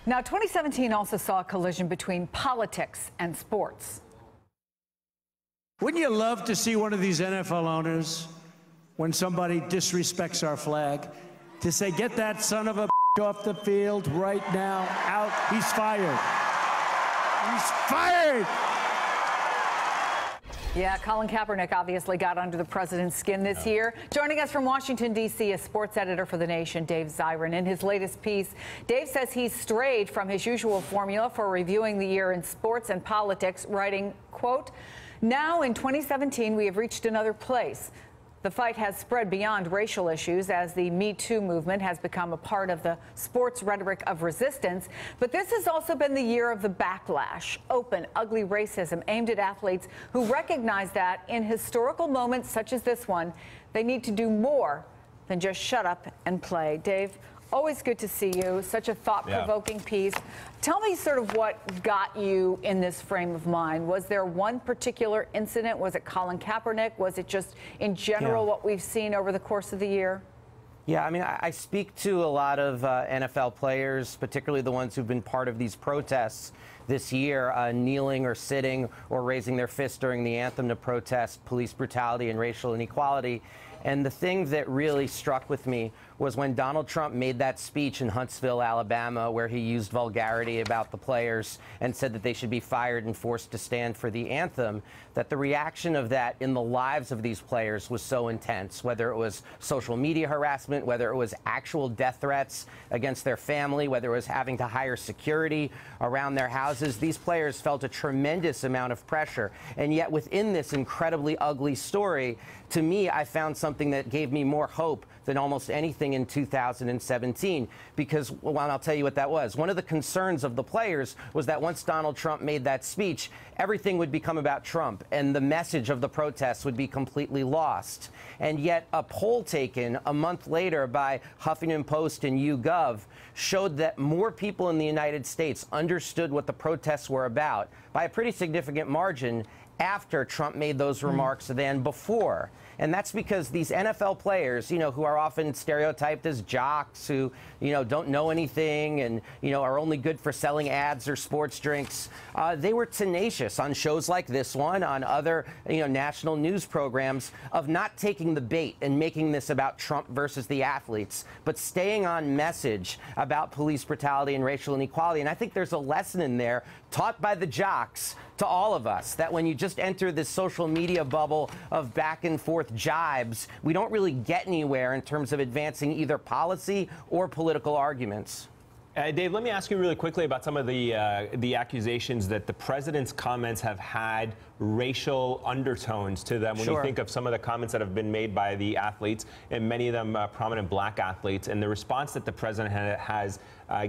Now, 2017 also saw a collision between politics and sports. Wouldn't you love to see one of these NFL owners, when somebody disrespects our flag, to say, get that son of a off the field right now, out, he's fired. He's fired! Yeah, Colin Kaepernick obviously got under the president's skin this year. Joining us from Washington, D.C., is sports editor for The Nation, Dave Zirin. In his latest piece, Dave says he's strayed from his usual formula for reviewing the year in sports and politics, writing, quote, "Now in 2017, we have reached another place. The fight has spread beyond racial issues as the Me Too movement has become a part of the sports rhetoric of resistance. But this has also been the year of the backlash, open, ugly racism aimed at athletes who recognize that in historical moments such as this one, they need to do more than just shut up and play." Dave, always good to see you. Such a thought-provoking piece. Tell me sort of what got you in this frame of mind. Was there one particular incident? Was it Colin Kaepernick? Was it just in general what we've seen over the course of the year? Yeah, I mean, I speak to a lot of NFL players, particularly the ones who've been part of these protests this year, kneeling or sitting or raising their fist during the anthem to protest police brutality and racial inequality. And the thing that really struck with me was when Donald Trump made that speech in Huntsville, Alabama, where he used vulgarity about the players and said that they should be fired and forced to stand for the anthem, that the reaction of that in the lives of these players was so intense, whether it was social media harassment, whether it was actual death threats against their family, whether it was having to hire security around their houses. These players felt a tremendous amount of pressure. And yet within this incredibly ugly story, to me, I found something that gave me more hope than almost anything in 2017, because, well, I'll tell you what that was. One of the concerns of the players was that once Donald Trump made that speech, everything would become about Trump, and the message of the protests would be completely lost. And yet a poll taken a month later by Huffington Post and YouGov showed that more people in the United States understood what the protests were about by a pretty significant margin after Trump made those remarks than before. And that's because these NFL players, you know, who are often stereotyped as jocks, who, you know, don't know anything and, you know, are only good for selling ads or sports drinks, they were tenacious on shows like this one, on other, you know, national news programs, of not taking the bait and making this about Trump versus the athletes, but staying on message about police brutality and racial inequality. And I think there's a lesson in there taught by the jocks to all of us, that when you just enter this social media bubble of back and forth jibes, we don't really get anywhere in terms of advancing either policy or political arguments. Dave, let me ask you really quickly about some of the accusations that the president's comments have had racial undertones to them when you think of some of the comments that have been made by the athletes, and many of them prominent black athletes, and the response that the president has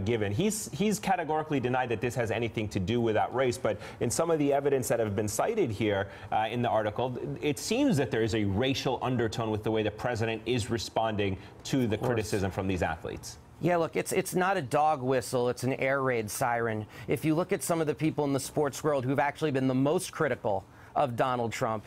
given. He's categorically denied that this has anything to do with that race, but in some of the evidence that have been cited here in the article, it seems that there is a racial undertone with the way the president is responding to the criticism from these athletes. Yeah, look, it's not a dog whistle, it's an air raid siren. If you look at some of the people in the sports world who've actually been the most critical of Donald Trump,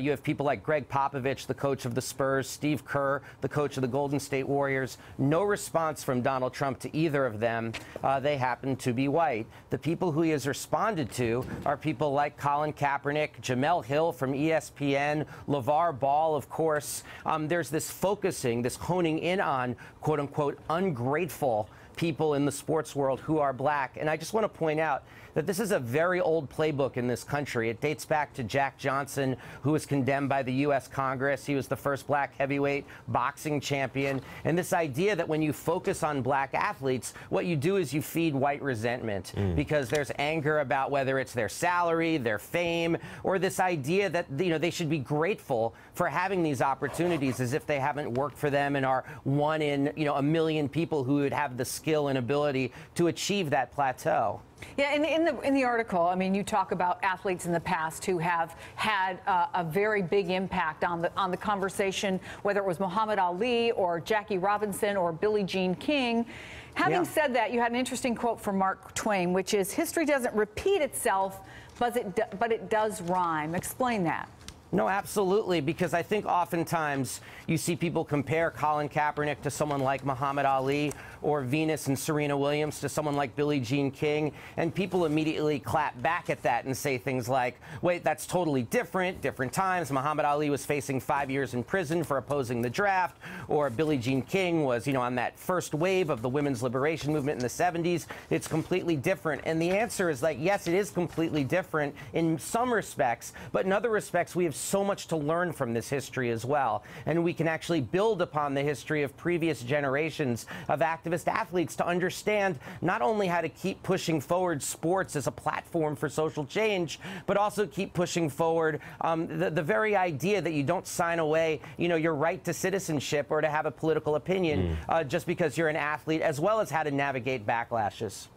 you have people like Greg Popovich, the coach of the Spurs, Steve Kerr, the coach of the Golden State Warriors. No response from Donald Trump to either of them. They happen to be white. The people who he has responded to are people like Colin Kaepernick, Jemele Hill from ESPN, LeVar Ball, of course. There's this focusing, this honing in on, quote unquote, ungrateful people in the sports world who are black. And I just want to point out that this is a very old playbook in this country. It dates back to Jack Johnson, who was condemned by the U.S. Congress. He was the first black heavyweight boxing champion. And this idea that when you focus on black athletes, what you do is you feed white resentment because there's anger about whether it's their salary, their fame, or this idea that, you know, they should be grateful for having these opportunities as if they haven't worked for them and are one in, you know, a million people who would have the skill and ability to achieve that plateau. Yeah, in the article, I mean, you talk about athletes in the past who have had a very big impact on the conversation, whether it was Muhammad Ali or Jackie Robinson or Billie Jean King. Having said that, you had an interesting quote from Mark Twain, which is, "History doesn't repeat itself, but it does rhyme." Explain that. No, absolutely, because I think oftentimes you see people compare Colin Kaepernick to someone like Muhammad Ali or Venus and Serena Williams to someone like Billie Jean King, and people immediately clap back at that and say things like, wait, that's totally different times. Muhammad Ali was facing 5 years in prison for opposing the draft, or Billie Jean King was, on that first wave of the women's liberation movement in the 70s. It's completely different. And the answer is like, yes, it is completely different in some respects, but in other respects, we have so much to learn from this history as well. And we can actually build upon the history of previous generations of activist athletes to understand not only how to keep pushing forward sports as a platform for social change, but also keep pushing forward the very idea that you don't sign away, your right to citizenship or to have a political opinion just because you're an athlete, as well as how to navigate backlashes.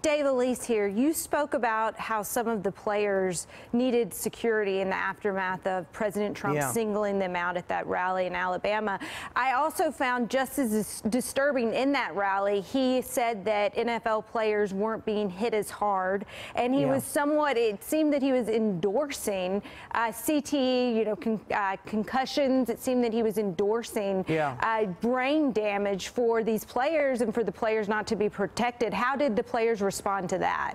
Dave, Elise here. You spoke about how some of the players needed security in the aftermath of President Trump singling them out at that rally in Alabama. I also found just as disturbing in that rally, he said that NFL players weren't being hit as hard, and he was somewhat, it seemed that he was endorsing CTE, concussions. It seemed that he was endorsing brain damage for these players and for the players not to be protected. How did the players respond to that?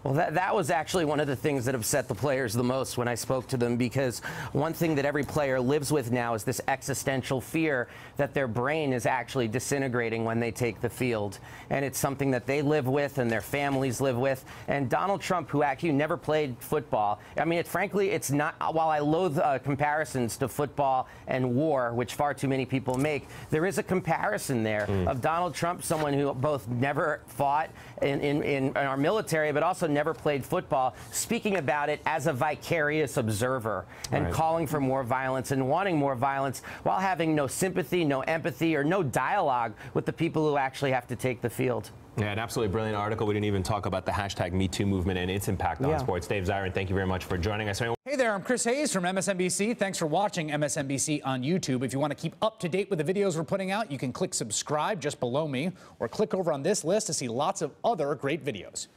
Well, that was actually one of the things that upset the players the most when I spoke to them, because one thing that every player lives with now is this existential fear that their brain is actually disintegrating when they take the field. And it's something that they live with and their families live with. And Donald Trump, who actually never played football, I mean, frankly, it's not, while I loathe comparisons to football and war, which far too many people make, there is a comparison there of Donald Trump, someone who both never fought in our military, but also never played football, speaking about it as a vicarious observer and calling for more violence and wanting more violence while having no sympathy, no empathy, or no dialogue with the people who actually have to take the field. Yeah, an absolutely brilliant article. We didn't even talk about the hashtag #MeToo movement and its impact on sports. Dave Zirin, thank you very much for joining us. Hey there, I'm Chris Hayes from MSNBC. Thanks for watching MSNBC on YouTube. If you want to keep up to date with the videos we're putting out, you can click subscribe just below me, or click over on this list to see lots of other great videos.